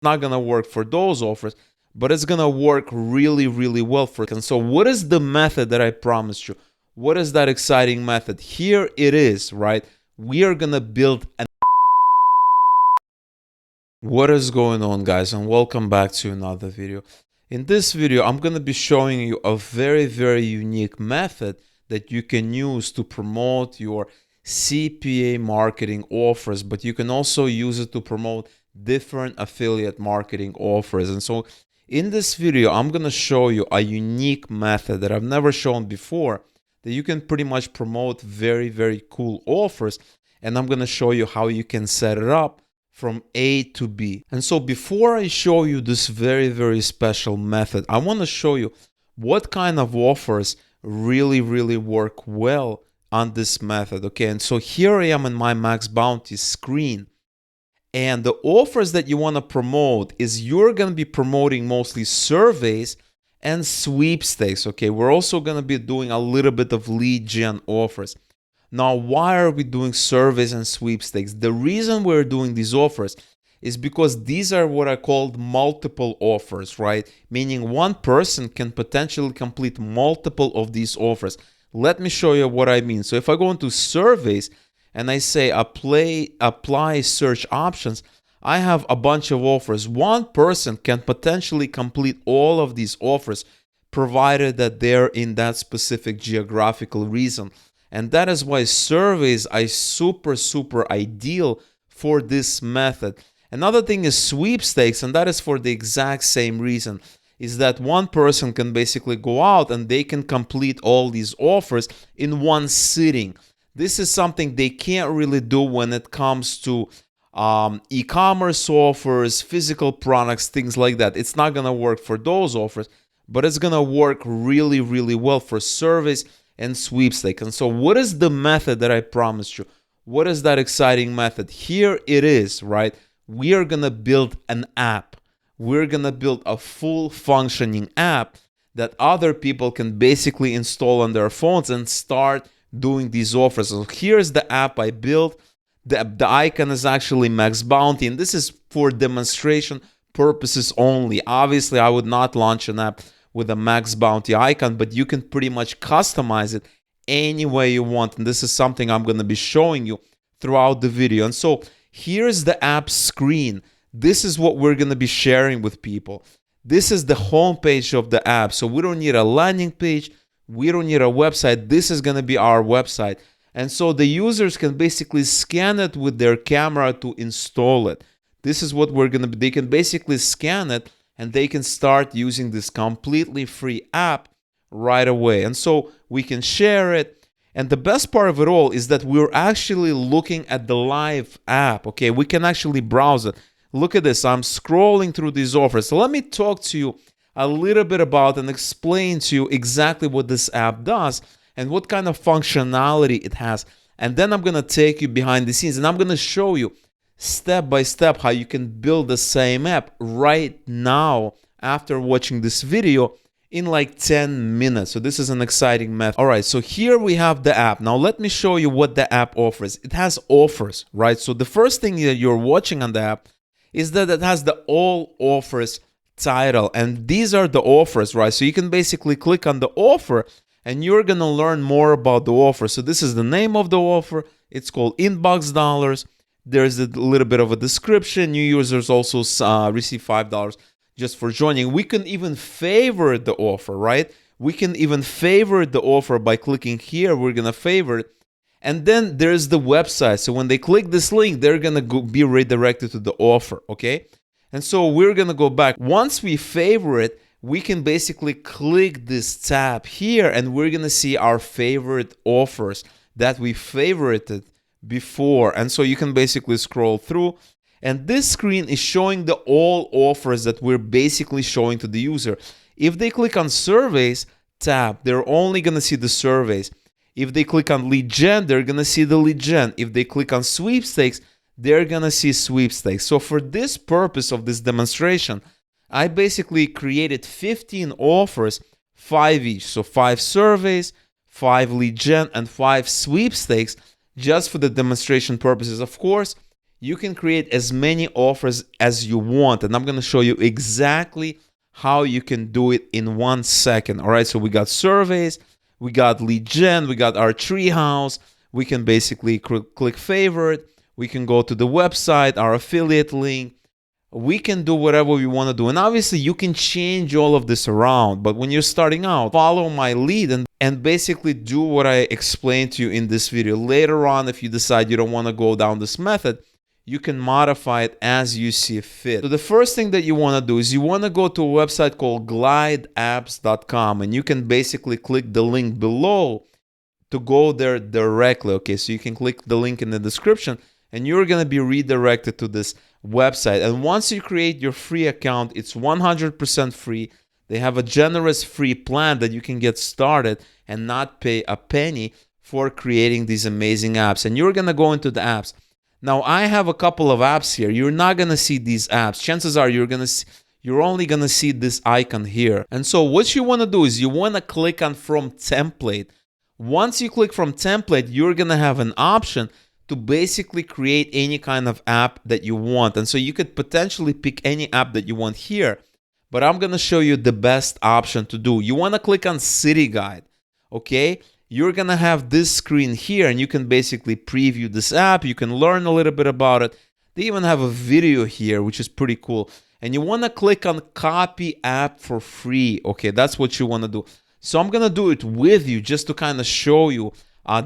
not going to work for those offers, but it's going to work really, really well for it. And so what is the method that I promised you? What is that exciting method? Here it is, right? We are going to build an... What is going on, guys, and welcome back to another video. In this video, I'm going to be showing you a very, very unique method that you can use to promote your CPA marketing offers, but you can also use it to promote different affiliate marketing offers. And so in this video, I'm going to show you a unique method that I've never shown before that you can pretty much promote very, very cool offers. And I'm going to show you how you can set it up from A to B. And so before I show you this very, very special method, I want to show you what kind of offers really, really work well on this method. Okay, and so here I am in my Max Bounty screen. And the offers that you want to promote is you're going to be promoting mostly surveys and sweepstakes. Okay, we're also going to be doing a little bit of lead gen offers. Now, why are we doing surveys and sweepstakes? The reason we're doing these offers is because these are what are called multiple offers, right? Meaning one person can potentially complete multiple of these offers. Let me show you what I mean. So if I go into surveys and I say apply search options, I have a bunch of offers. One person can potentially complete all of these offers, provided that they're in that specific geographical region. And that is why surveys are super, super ideal for this method. Another thing is sweepstakes, and that is for the exact same reason, is that one person can basically go out and they can complete all these offers in one sitting. This is something they can't really do when it comes to e-commerce offers, physical products, things like that. It's not going to work for those offers, but it's going to work really, really well for surveys and sweepstakes. And so what is the method that I promised you? What is that exciting method? Here it is, right? We are going to build an app. We're going to build a full functioning app that other people can basically install on their phones and start doing these offers. So here's the app I built. The icon is actually Max Bounty, and this is for demonstration purposes only. Obviously, I would not launch an app with a Max Bounty icon, but you can pretty much customize it any way you want. And this is something I'm going to be showing you throughout the video. And so here's the app screen. This is what we're going to be sharing with people. This is the homepage of the app. So we don't need a landing page. We don't need a website. This is going to be our website. And so the users can basically scan it with their camera to install it. This is what we're going to be. They can basically scan it and they can start using this completely free app right away. And so we can share it. And the best part of it all is that we're actually looking at the live app. Okay, we can actually browse it. Look at this. I'm scrolling through these offers. So let me talk to you a little bit about and explain to you exactly what this app does and what kind of functionality it has. And then I'm going to take you behind the scenes and I'm going to show you step by step how you can build the same app right now after watching this video in like 10 minutes. So this is an exciting method. All right, so here we have the app. Now let me show you what the app offers. It has offers, right? So the first thing that you're watching on the app is that it has the all offers title, and these are the offers, right? So you can basically click on the offer and you're going to learn more about the offer. So this is the name of the offer. It's called Inbox Dollars. There's a little bit of a description. New users also receive $5 just for joining. We can even favorite the offer, right? We can even favorite the offer by clicking here. We're going to favorite. And then there's the website. So when they click this link, they're going to be redirected to the offer, okay? And so we're going to go back. Once we favorite, we can basically click this tab here and we're going to see our favorite offers that we favorited before. And so you can basically scroll through, and this screen is showing the all offers that we're basically showing to the user. If they click on surveys tab, they're only going to see the surveys. If they click on lead gen, they're going to see the lead gen. If they click on sweepstakes, they're going to see sweepstakes. So for this purpose of this demonstration, I basically created 15 offers, 5 each. So 5 surveys, 5 lead gen, and 5 sweepstakes, just for the demonstration purposes. Of course, you can create as many offers as you want. And I'm going to show you exactly how you can do it in 1 second. All right, so we got surveys, we got lead gen, we got our treehouse. We can basically click favorite. We can go to the website, our affiliate link. We can do whatever we want to do. And obviously you can change all of this around. But when you're starting out, follow my lead and basically do what I explained to you in this video. Later on, if you decide you don't want to go down this method, you can modify it as you see fit. So the first thing that you want to do is you want to go to a website called glideapps.com, and you can basically click the link below to go there directly. Okay, so you can click the link in the description and you're going to be redirected to this website. And once you create your free account, it's 100% free. They have a generous free plan that you can get started and not pay a penny for creating these amazing apps. And you're going to go into the apps. Now, I have a couple of apps here. You're not going to see these apps. Chances are you're only going to see this icon here. And so what you want to do is you want to click on from template. Once you click from template, you're going to have an option to basically create any kind of app that you want. And so you could potentially pick any app that you want here, but I'm going to show you the best option to do. You want to click on City Guide, okay? You're going to have this screen here and you can basically preview this app. You can learn a little bit about it. They even have a video here, which is pretty cool. And you want to click on Copy App for Free, okay? That's what you want to do. So I'm going to do it with you just to kind of show you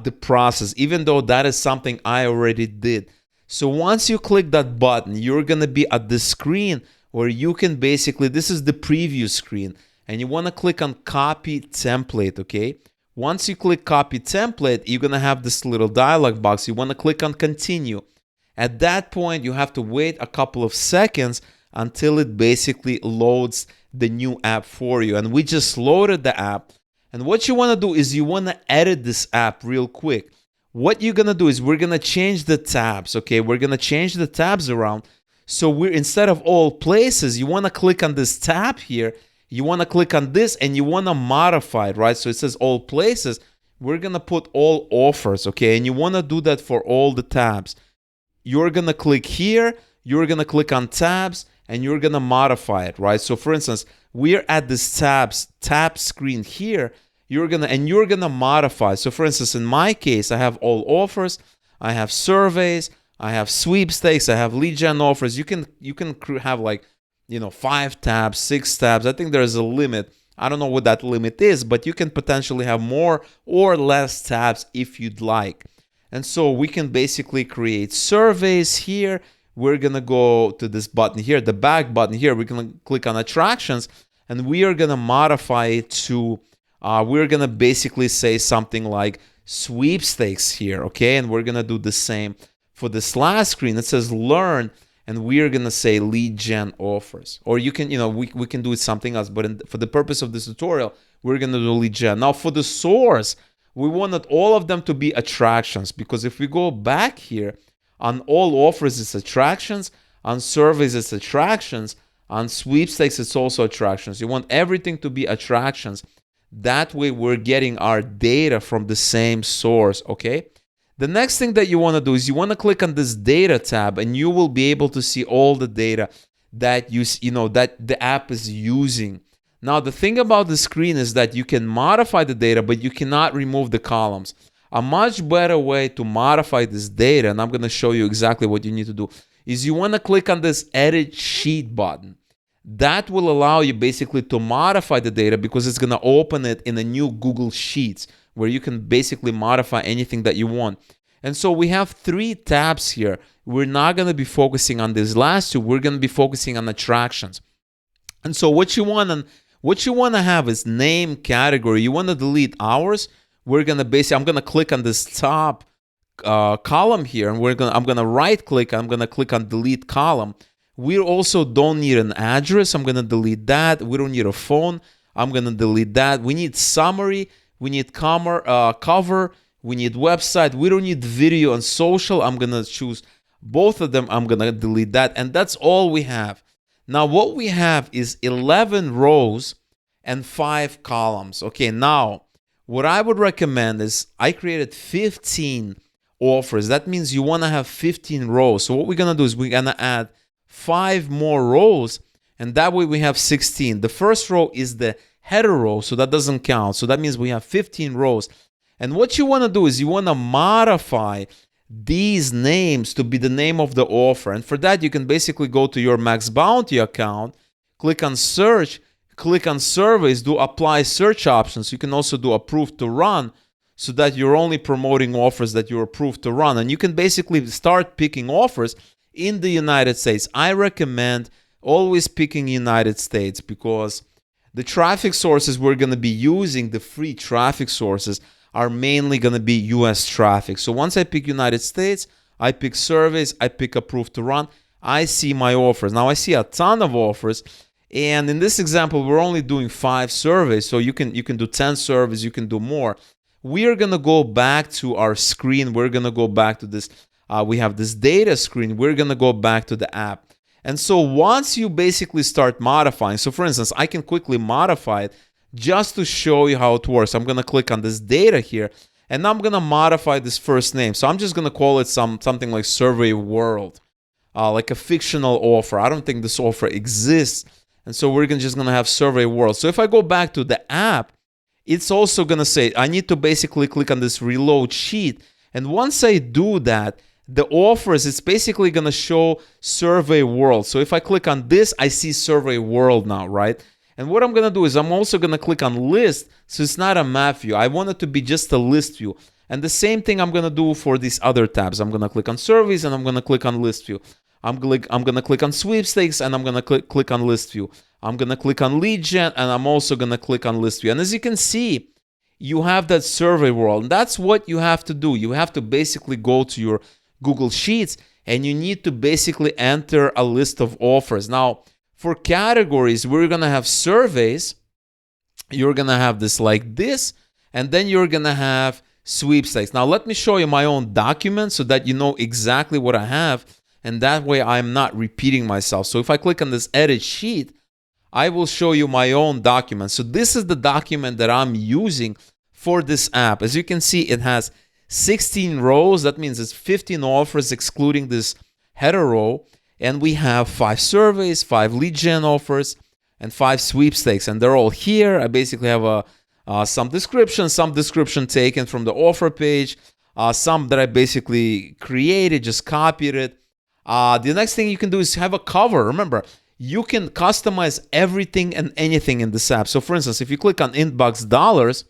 the process, even though that is something I already did. So once you click that button, you're going to be at the screen where you can basically, this is the preview screen, and you want to click on Copy Template, okay? Once you click Copy Template, you're going to have this little dialog box. You want to click on Continue. At that point, you have to wait a couple of seconds until it basically loads the new app for you. And we just loaded the app. And what you want to do is you want to edit this app real quick. What you're going to do is we're going to change the tabs, okay? We're going to change the tabs around. So we're, instead of all places, you want to click on this tab here. You want to click on this and you want to modify it, right? So it says all places. We're going to put all offers, okay? And you want to do that for all the tabs. You're going to click here. You're going to click on tabs and you're going to modify it, right? So for instance, we're at this tab screen here. You're gonna modify. So for instance, in my case, I have all offers, I have surveys, I have sweepstakes, I have lead gen offers. You can have like, 5 tabs, 6 tabs. I think there's a limit. I don't know what that limit is, but you can potentially have more or less tabs if you'd like. And so we can basically create surveys here. We're gonna go to this button here, the back button here. We're gonna click on attractions, and we are gonna modify it to. We're gonna basically say something like sweepstakes here, okay? And we're gonna do the same for this last screen. It says learn, and we're gonna say lead gen offers. Or you can, we can do it something else, but for the purpose of this tutorial, we're gonna do lead gen. Now for the source, we wanted all of them to be attractions, because if we go back here, on all offers it's attractions, on surveys it's attractions, on sweepstakes it's also attractions. You want everything to be attractions. That way we're getting our data from the same source, okay? The next thing that you want to do is you want to click on this data tab, and you will be able to see all the data that that the app is using. Now the thing about the screen is that you can modify the data, but you cannot remove the columns. A much better way to modify this data, and I'm going to show you exactly what you need to do, is you want to click on this edit sheet button. That will allow you basically to modify the data, because it's going to open it in a new Google Sheets where you can basically modify anything that you want. And so we have 3 tabs here. We're not going to be focusing on these last 2. We're going to be focusing on attractions. And so what you want to have is name, category. You want to delete hours. We're going to I'm going to click on this top column here, and I'm going to right click. I'm going to click on delete column. We also don't need an address. I'm going to delete that. We don't need a phone. I'm going to delete that. We need summary. We need cover. We need website. We don't need video and social. I'm going to choose both of them. I'm going to delete that. And that's all we have. Now, what we have is 11 rows and 5 columns. Okay, now, what I would recommend is I created 15 offers. That means you want to have 15 rows. So what we're going to do is we're going to add 5 more rows, and that way we have 16. The first row is the header row, so that doesn't count. So that means we have 15 rows. And what you want to do is you want to modify these names to be the name of the offer. And for that, you can basically go to your Max Bounty account, click on search, click on surveys, do apply search options. You can also do approved to run, so that you're only promoting offers that you're approved to run. And you can basically start picking offers in the United States. I recommend always picking United States, because the traffic sources we're going to be using, the free traffic sources, are mainly going to be US traffic. So once I pick United States, I pick surveys, I pick approved to run, I see my offers. Now I see a ton of offers, and in this example, we're only doing 5 surveys. So you can do 10 surveys, you can do more. We are going to go back to our screen. We're going to go back to this. We have this data screen. We're going to go back to the app. And so once you basically start modifying, so for instance, I can quickly modify it just to show you how it works. I'm going to click on this data here, and I'm going to modify this first name. So I'm just going to call it something like Survey World, like a fictional offer. I don't think this offer exists. And so we're just going to have Survey World. So if I go back to the app, it's also going to say I need to basically click on this reload sheet. And once I do that, the offers, it's basically going to show Survey World. So if I click on this, I see Survey World now, right? And what I'm going to do is I'm also going to click on list. So it's not a map view. I want it to be just a list view. And the same thing I'm going to do for these other tabs. I'm going to click on surveys, and I'm going to click on list view. I'm going to click on sweepstakes, and I'm going to click on list view. I'm going to click on lead gen, and I'm also going to click on list view. And as you can see, you have that Survey World. And that's what you have to do. You have to basically go to your Google Sheets, and you need to basically enter a list of offers. Now, for categories, we're going to have surveys. You're going to have this like this, and then you're going to have sweepstakes. Now, let me show you my own document so that you know exactly what I have, and that way I'm not repeating myself. So if I click on this edit sheet, I will show you my own document. So this is the document that I'm using for this app. As you can see, it has 16 rows. That means it's 15 offers excluding this header row. And we have 5 surveys, 5 lead gen offers, and 5 sweepstakes. And they're all here. I basically have some description taken from the offer page, some that I basically created, just copied it. The next thing you can do is have a cover. Remember, you can customize everything and anything in this app. So for instance, if you click on inbox dollars,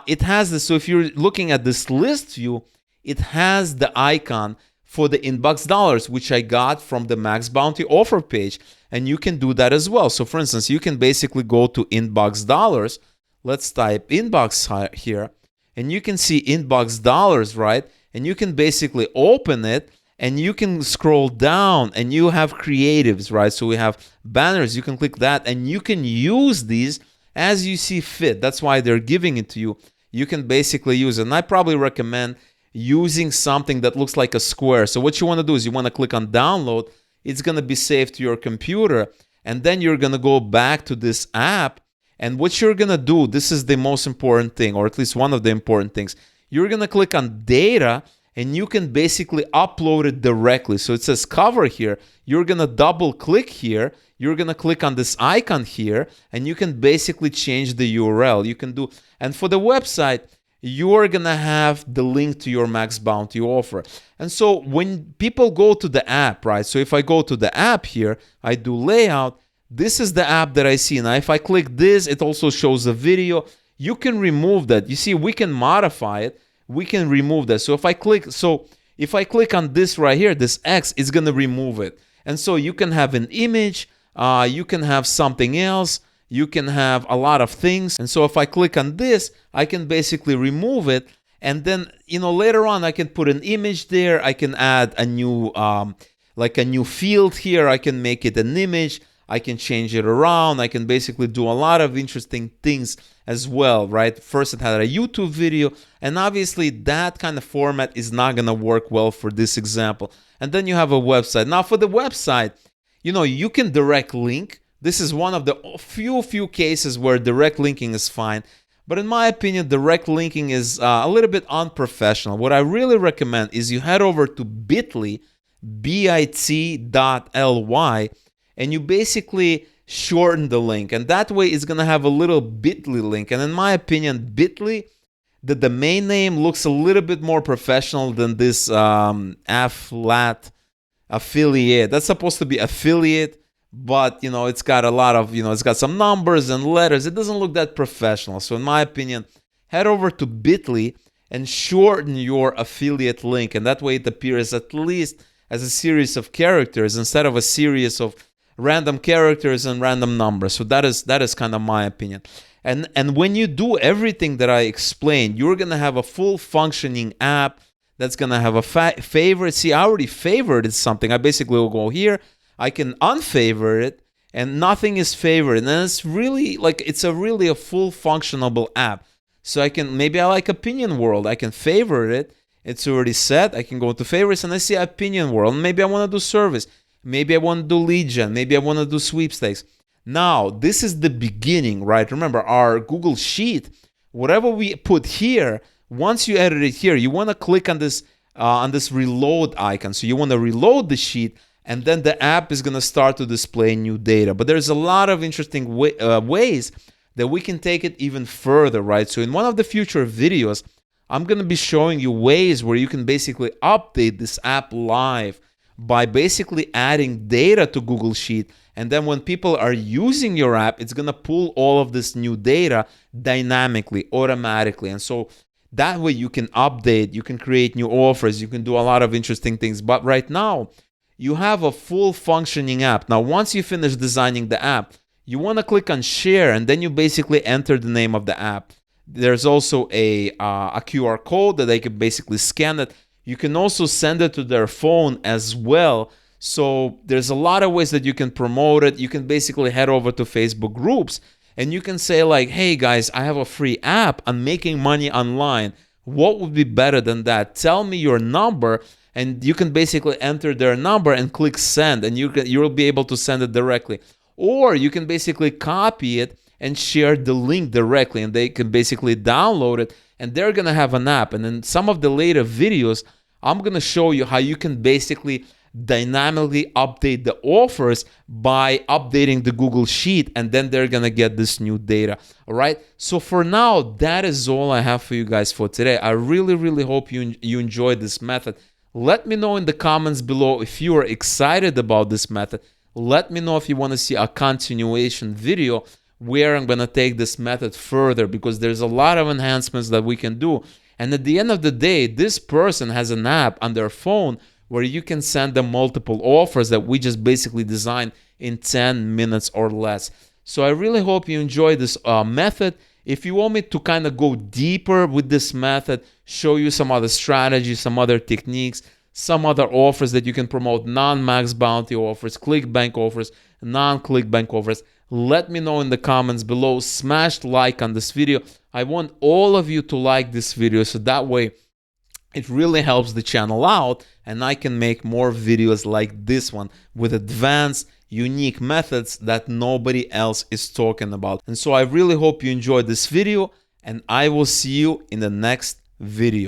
it has this. So if you're looking at this list view, it has the icon for the inbox dollars, which I got from the Max Bounty offer page. And you can do that as well. So for instance, you can basically go to inbox dollars. Let's type inbox here, and you can see inbox dollars, right? And you can basically open it, and you can scroll down, and you have creatives, right? So we have banners. You can click that, and you can use these as you see fit. That's why they're giving it to you. You can basically use it. And I probably recommend using something that looks like a square. So what you want to do is you want to click on download. It's going to be saved to your computer, and then you're going to go back to this app. And what you're going to do, this is the most important thing, or at least one of the important things. You're going to click on data, and you can basically upload it directly. So it says cover here. You're going to double click here. You're going to click on this icon here, and you can basically change the URL. You can do, and for the website, you're going to have the link to your Max Bounty offer. And so when people go to the app, right? So if I go to the app here, I do layout. This is the app that I see. Now, if I click this, it also shows a video. You can remove that. You see, we can modify it. We can remove that. So if I click on this right here, this X, it's going to remove it. And so you can have an image. You can have something else. You can have a lot of things. And so if I click on this, I can basically remove it. And then, later on, I can put an image there. I can add a new, like a new field here. I can make it an image. I can change it around. I can basically do a lot of interesting things as well, right? First, it had a YouTube video, and obviously that kind of format is not going to work well for this example. And then you have a website. Now, for the website, you can direct link. This is one of the few cases where direct linking is fine. But in my opinion, direct linking is a little bit unprofessional. What I really recommend is you head over to bit.ly, bit.ly, and you basically shorten the link. And that way it's going to have a little bit.ly link. And in my opinion, bit.ly, the domain name looks a little bit more professional than this affiliate. That's supposed to be affiliate, but it's got a lot of, it's got some numbers and letters. It doesn't look that professional. So in my opinion, head over to bit.ly and shorten your affiliate link. And that way it appears at least as a series of characters instead of a series of random characters and random numbers. So that is kind of my opinion. And when you do everything that I explained, you're going to have a full functioning app that's going to have a favorite. See, I already favorited something. I basically will go here. I can unfavorite it, and nothing is favored. And then it's really like, it's really a full functionable app. So maybe I like Opinion World. I can favorite it. It's already set. I can go to favorites and I see Opinion World. Maybe I want to do service. Maybe I want to do lead gen. Maybe I want to do sweepstakes. Now, this is the beginning, right? Remember, our Google Sheet, whatever we put here, once you edit it here, you want to click on this reload icon. So you want to reload the sheet, and then the app is going to start to display new data. But there's a lot of interesting ways that we can take it even further, right? So in one of the future videos, I'm going to be showing you ways where you can basically update this app live by basically adding data to Google Sheet. And then when people are using your app, it's going to pull all of this new data dynamically, automatically. And so that way you can update, you can create new offers, you can do a lot of interesting things. But right now, you have a full functioning app. Now, once you finish designing the app, you want to click on share, and then you basically enter the name of the app. There's also a QR code that they can basically scan it. You can also send it to their phone as well. So there's a lot of ways that you can promote it. You can basically head over to Facebook groups and you can say like, hey guys, I have a free app. I'm making money online. What would be better than that? Tell me your number. And you can basically enter their number and click send, and you'll be able to send it directly. Or you can basically copy it and share the link directly, and they can basically download it, and they're going to have an app. And in some of the later videos, I'm going to show you how you can basically dynamically update the offers by updating the Google Sheet, and then they're going to get this new data. All right. So for now, that is all I have for you guys for today. I really, really hope you enjoyed this method. Let me know in the comments below if you are excited about this method. Let me know if you want to see a continuation video where I'm going to take this method further, because there's a lot of enhancements that we can do. And at the end of the day, this person has an app on their phone where you can send them multiple offers that we just basically designed in 10 minutes or less. So I really hope you enjoy this method. If you want me to kind of go deeper with this method, show you some other strategies, some other techniques, some other offers that you can promote, non-max bounty offers, ClickBank offers, non-ClickBank offers, let me know in the comments below. Smash like on this video. I want all of you to like this video, so that way it really helps the channel out and I can make more videos like this one with advanced, unique methods that nobody else is talking about. And so I really hope you enjoyed this video, and I will see you in the next video.